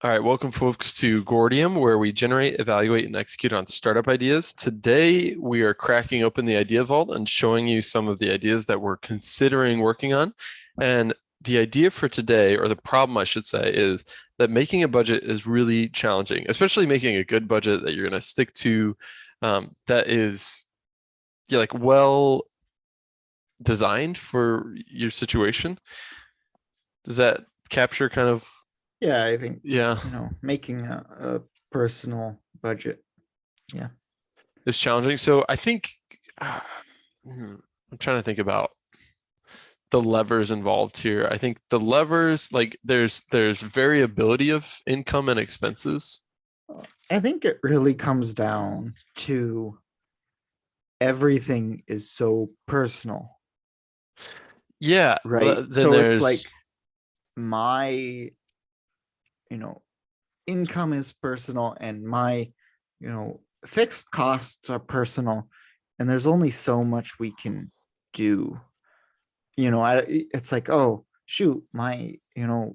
All right, welcome folks to Gordium, where we generate, evaluate, and execute on startup ideas. Today, we are cracking open the idea vault and showing you some of the ideas that we're considering working on. And the idea for today, or the problem I should say, is that making a budget is really challenging, especially making a good budget that you're going to stick to, that is like well designed for your situation. Does that capture kind of, Yeah, I think, yeah, making a personal budget. Yeah. it's challenging? So I think I'm trying to think about the levers involved here. I think the levers, like there's variability of income and expenses. I think it really comes down to everything is so personal, Yeah, right? then So it's like there's my, income is personal and my, fixed costs are personal. And there's only so much we can do. It's like, oh, shoot, my,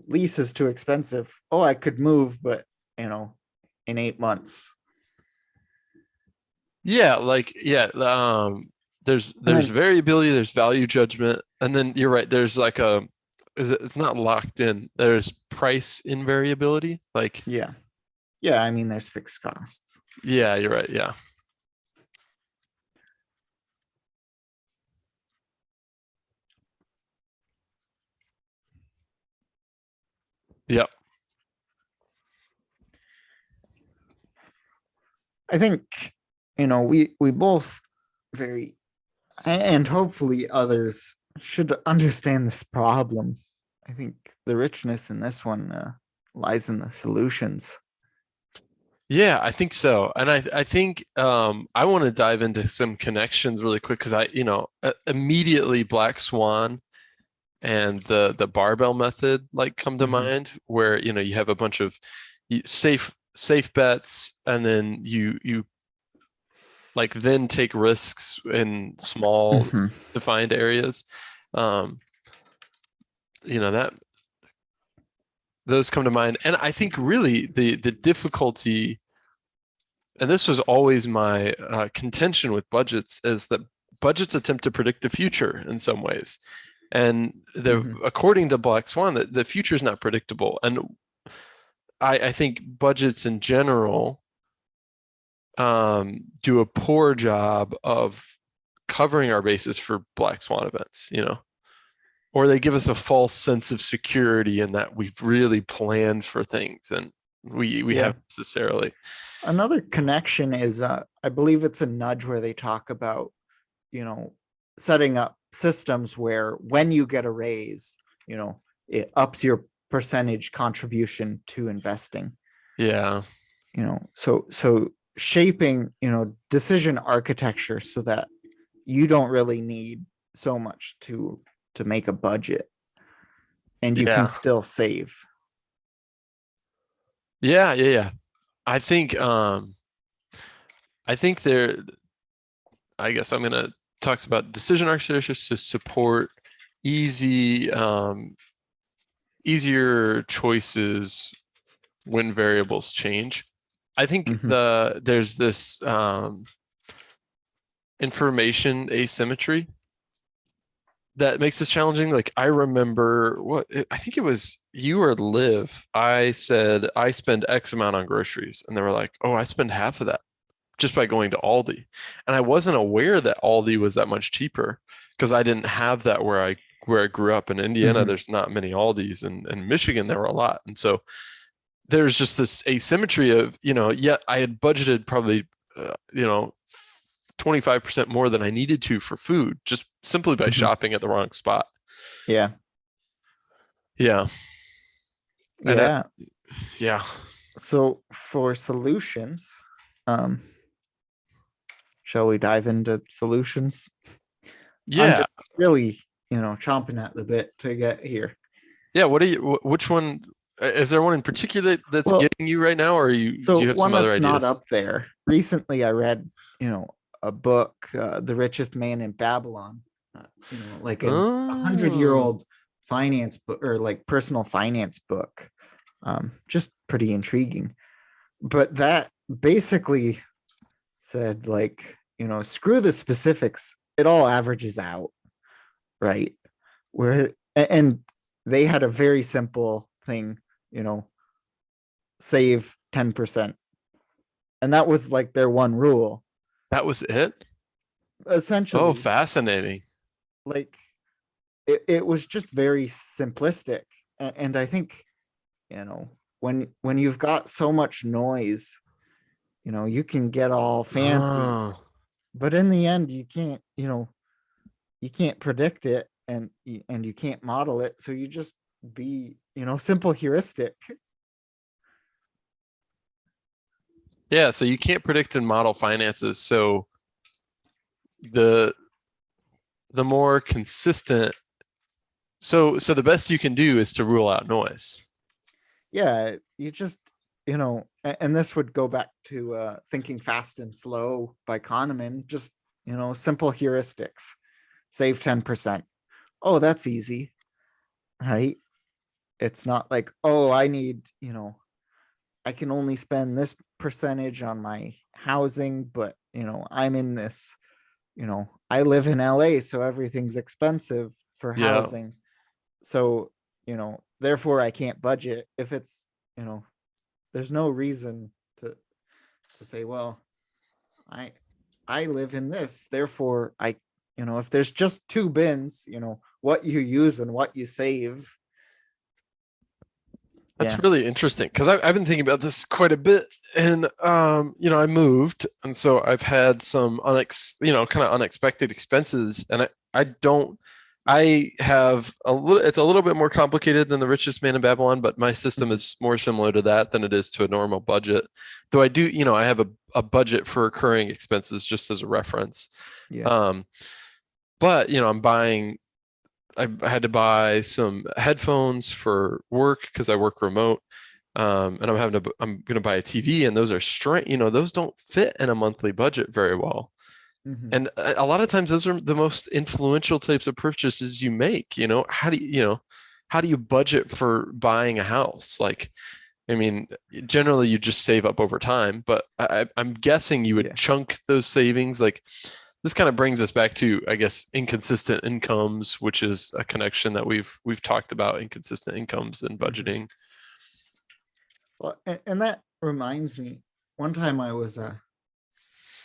lease is too expensive. Oh, I could move, but, in 8 months. there's And then, variability, there's value judgment, and then you're right, there's like it's not locked in. There's price invariability. Like, yeah. Yeah, I mean, there's fixed costs. yeah, you're right. Yeah. Yep. I think, we both very, and hopefully others should understand this problem. I think the richness in this one lies in the solutions. Yeah, I think so. And I think I want to dive into some connections really quick because immediately Black Swan and the barbell method like come to Mhm. mind where you have a bunch of safe bets, and then you like then take risks in small Mhm. defined areas. Um, that those come to mind. And I think really the difficulty, and this was always my contention with budgets, is that budgets attempt to predict the future in some ways. And Mhm. according to Black Swan, the future is not predictable. And I think budgets in general do a poor job of covering our bases for Black Swan events, or they give us a false sense of security in that we've really planned for things, and we Yeah. haven't necessarily. Another connection is I believe it's a nudge where they talk about, you know, setting up systems where when you get a raise, it ups your percentage contribution to investing. Yeah. So shaping, decision architecture so that you don't really need so much to make a budget and you can Yeah. still save. Yeah. I think I think there I guess I'm gonna talks about decision architectures to support easy easier choices when variables change. I think Mhm. there's this information asymmetry that makes this challenging. Like I remember I think it was you or Liv. I said I spend X amount on groceries, and they were like, "Oh, I spend half of that just by going to Aldi," and I wasn't aware that Aldi was that much cheaper because I didn't have that where I grew up in Indiana. Mhm. There's not many Aldis, and in Michigan there were a lot, and so there's just this asymmetry of yet I had budgeted probably uh, you know 25% more than I needed to for food just simply by Mhm. shopping at the wrong spot. Yeah. Yeah. And Yeah. yeah. So for solutions, um, shall we dive into solutions? I'm Yeah. just really, chomping at the bit to get here. Yeah. Which one, is there one in particular that's Well, getting you right now, or do so you have one some other that's not ideas? up there. Recently, I read, a book, "The Richest Man in Babylon," like a 100-year Oh, old finance book or like personal finance book. Just pretty intriguing. But that basically said, like, screw the specifics. It all averages out, right? Where and they had a very simple thing, save 10%. And that was like their one rule. That was it? Oh, Essentially, fascinating. like it was just very simplistic. And I think, when you've got so much noise, you can get all fancy, Oh, but in the end you can't predict it, and you can't model it, so you just be, simple heuristic. yeah. So you can't predict and model finances. So the the more consistent, so the best you can do is to rule out noise. Yeah, you just, and this would go back to Thinking Fast and Slow by Kahneman. Just, simple heuristics. Save 10%. Oh, that's easy, right? It's not like, oh, I need, I can only spend this percentage on my housing, but, I'm in this, I live in LA, so everything's expensive for Yeah, housing. So, therefore I can't budget. If it's, there's no reason to say, well, I I live in this, therefore if there's just two bins, what you use and what you save. that's Yeah. really interesting because I've been thinking about this quite a bit. And I moved, and so I've had some kind of unexpected expenses, and I don't I have a little, it's a little bit more complicated than the Richest Man in Babylon, but my system Mhm. is more similar to that than it is to a normal budget. Though I do, I have a budget for recurring expenses just as a reference. Yeah. Um, but I had to buy some headphones for work because I work remote. And I'm going to buy a TV, and those are straight, those don't fit in a monthly budget very well. Mhm. And a lot of times those are the most influential types of purchases you make. How do you budget for buying a house? Like, I mean, generally you just save up over time, but I'm guessing you would Yeah. chunk those savings. Like, this kind of brings us back to, I guess, inconsistent incomes, which is a connection that we've talked about, inconsistent incomes and Mhm. budgeting. Well, and that reminds me, one time I was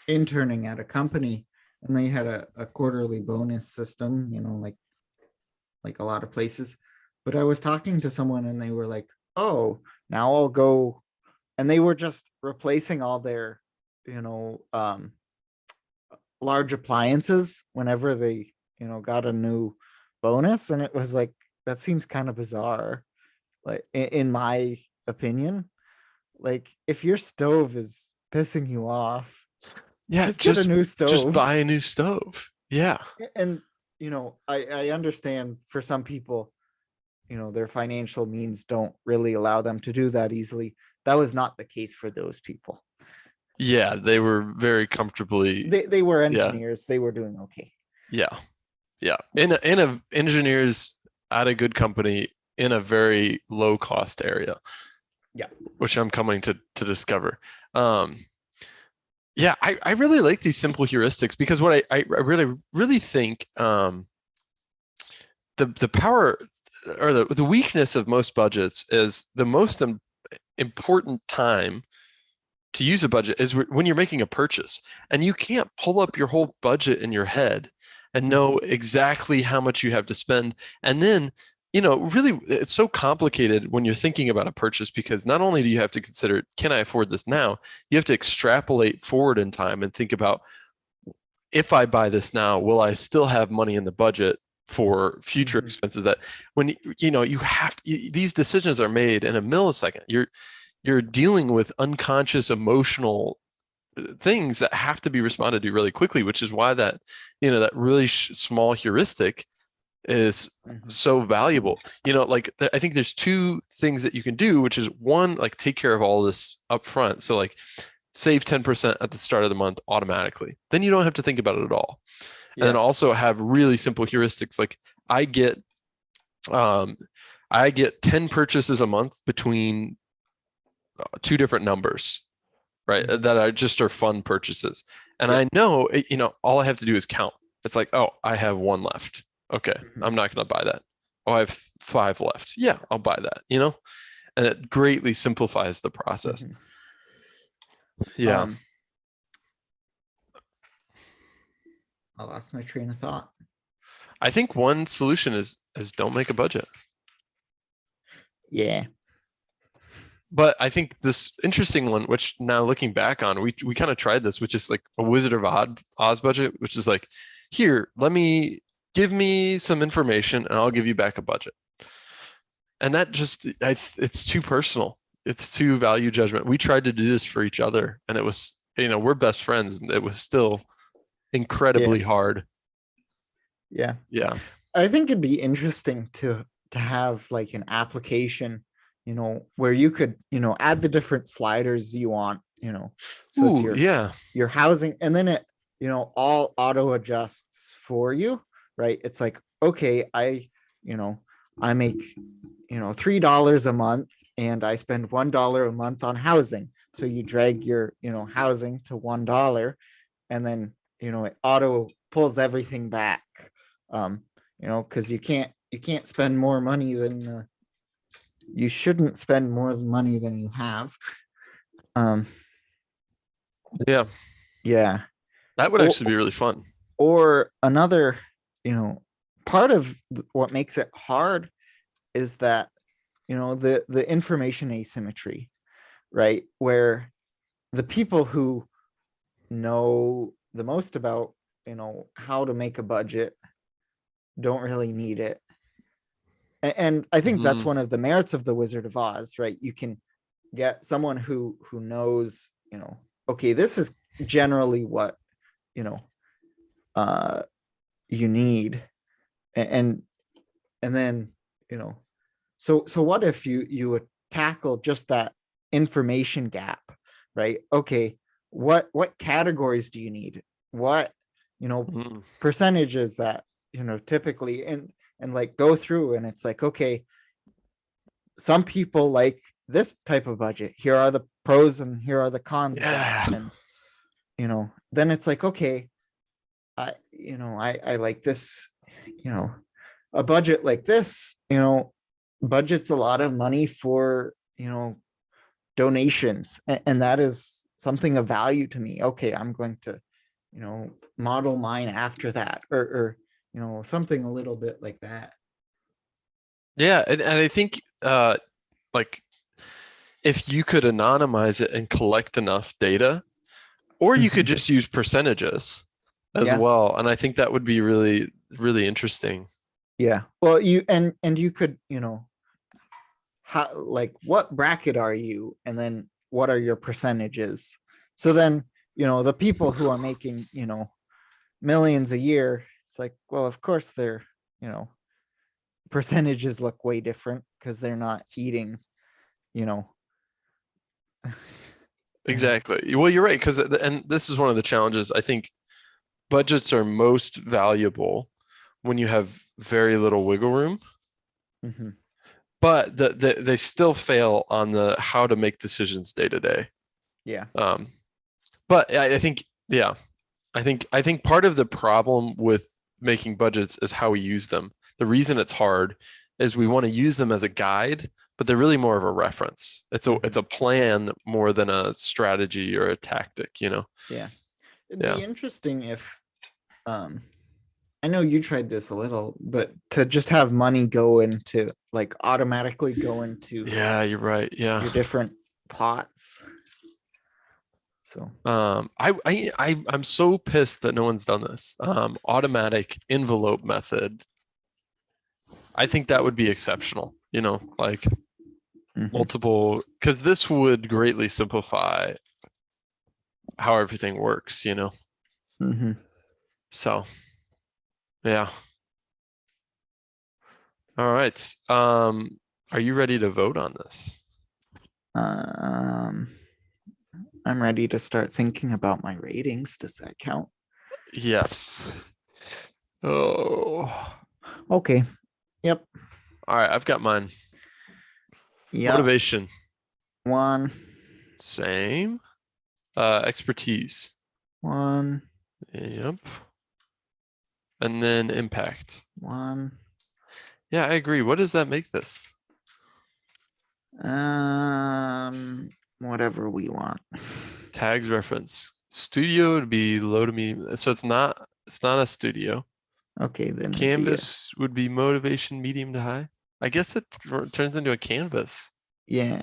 interning at a company, and they had a quarterly bonus system, like a lot of places. But I was talking to someone, and they were like, "Oh, now I'll go," and they were just replacing all their, you know, um, large appliances whenever they, got a new bonus, and it was like, that seems kind of bizarre, like in my opinion. Like, if your stove is pissing you off, Yeah, just get a new just stove. buy a new stove. Yeah. And I understand for some people, their financial means don't really allow them to do that easily. That was not the case for those people. Yeah, they were very comfortably. They were Yeah. engineers, they were doing okay. Yeah. Yeah. In a engineers at a good company in a very low cost area, Yeah. which I'm coming to discover. Um, yeah, I really like these simple heuristics because what I really really think the power or the weakness of most budgets is the most important time to use a budget is when you're making a purchase, and you can't pull up your whole budget in your head and know exactly how much you have to spend. And then, really, it's so complicated when you're thinking about a purchase because not only do you have to consider, can I afford this now? You have to extrapolate forward in time and think about, if I buy this now, will I still have money in the budget for future Mhm. expenses? That when you have these decisions are made in a millisecond. You're dealing with unconscious emotional things that have to be responded to really quickly, which is why that really small heuristic is Mhm. so valuable. Like, I think there's two things that you can do, which is one, like, take care of all this up front. So, like, save 10% at the start of the month automatically. Then you don't have to think about it at all. And then Yeah. also have really simple heuristics. Like, I get um I get 10 purchases a month between two different numbers, right? Mhm. That are fun purchases. And Yep. I know, all I have to do is count. It's like, oh, I have one left. Okay, Mhm. I'm not going to buy that. Oh, I have five left. Yeah, I'll buy that. And it greatly simplifies the process. Mhm. Yeah. Um, I lost my train of thought. I think one solution is don't make a budget. Yeah. But I think this interesting one, which now looking back on, we kind of tried this, which is like a Wizard of Oz budget, which is like, here, give me some information and I'll give you back a budget. And that it's too personal. It's too value judgment. We tried to do this for each other, and it was, we're best friends, and it was still Yeah. incredibly hard. Yeah. Yeah. I think it'd be interesting to have like an application, where you could, add the different sliders you want, so it's Ooh, yeah. your housing, and then it, all auto adjusts for you, right? It's like, okay, you know, I make, $3 a month and I spend $1 a month on housing. So you drag your, housing to $1, and then, it auto pulls everything back. Um, because you can't spend more money than you shouldn't spend more money than you have. Um, Yeah. yeah. That would Or, actually be really fun. or another, part of what makes it hard is that, the information asymmetry, right? Where the people who know the most about, how to make a budget don't really need it. And I think that's Mhm. one of the merits of the Wizard of Oz, right? You can get someone who knows, okay, this is generally what, you know, uh you need. And then, so what if you would tackle just that information gap, right? Okay, what categories do you need? What, Mhm. percentages that, typically, and like go through, and it's like, okay, some people like this type of budget. Here are the pros and here are the cons of that. Yeah. And, then it's like, okay, I like this, a budget like this, budget's a lot of money for, donations. And that is something of value to me. Okay, I'm going to, model mine after that, or something a little bit like that. Yeah. And I think like if you could anonymize it and collect enough data, or you could Mhm. just use percentages as Yeah. well. And I think that would be really, really interesting. Yeah. Well, and you could, how, like, what bracket are you, and then what are your percentages? So then, the people who are making, millions a year, it's like, well, of course their, you know percentages look way different because they're not eating, you know Exactly. Well, you're right. And this is one of the challenges. I think budgets are most valuable when you have very little wiggle room, Mhm. but they still fail on the how to make decisions day to day. Yeah. Um, but I think, yeah, I think part of the problem with making budgets is how we use them. The reason it's hard is we want to use them as a guide, but they're really more of a reference. It's Mhm. a plan more than a strategy or a tactic. Yeah. It'd Yeah. be interesting if, um I know you tried this a little, but to just have money go into, like, automatically go into Yeah, you're right. Yeah. your different pots. So, I'm so pissed that no one's done this. Automatic envelope method. I think that would be exceptional, like mhm. multiple, because this would greatly simplify how everything works. Mhm. So, yeah. All right. Are you ready to vote on this? Um, I'm ready to start thinking about my ratings. Does that count? Yes. Oh, Okay. Yep. All right, I've got mine. Yep. Motivation, One. same. Expertise, One. yep. And then impact. One. Yeah, I agree. What does that make this? Whatever we want. Tags reference. Studio would be low to medium. So it's not a studio. Okay, then it'd be Canvas would be motivation medium to high. I guess it turns into a canvas, yeah.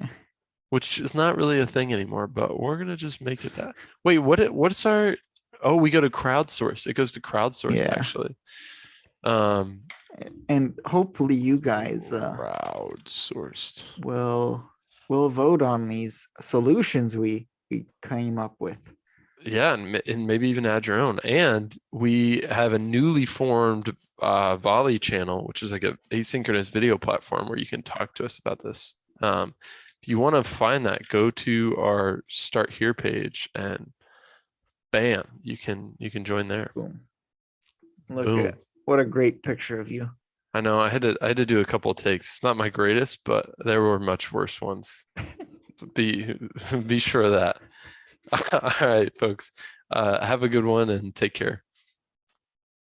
which is not really a thing anymore, but we're gonna just make it that. Wait, what's our oh, we go to crowdsource. It goes to crowdsourced Yeah. actually. Um And hopefully you guys crowdsourced. will vote on these solutions we came up with. Yeah, and maybe even add your own. And we have a newly formed Volley channel, which is like a asynchronous video platform where you can talk to us about this. If you want to find that, go to our Start Here page and bam, you can join there. Boom. Look Boom. at what a great picture of you. I know I had to do a couple of takes. It's not my greatest, but there were much worse ones. So be sure of that. All right, folks. Have a good one and take care.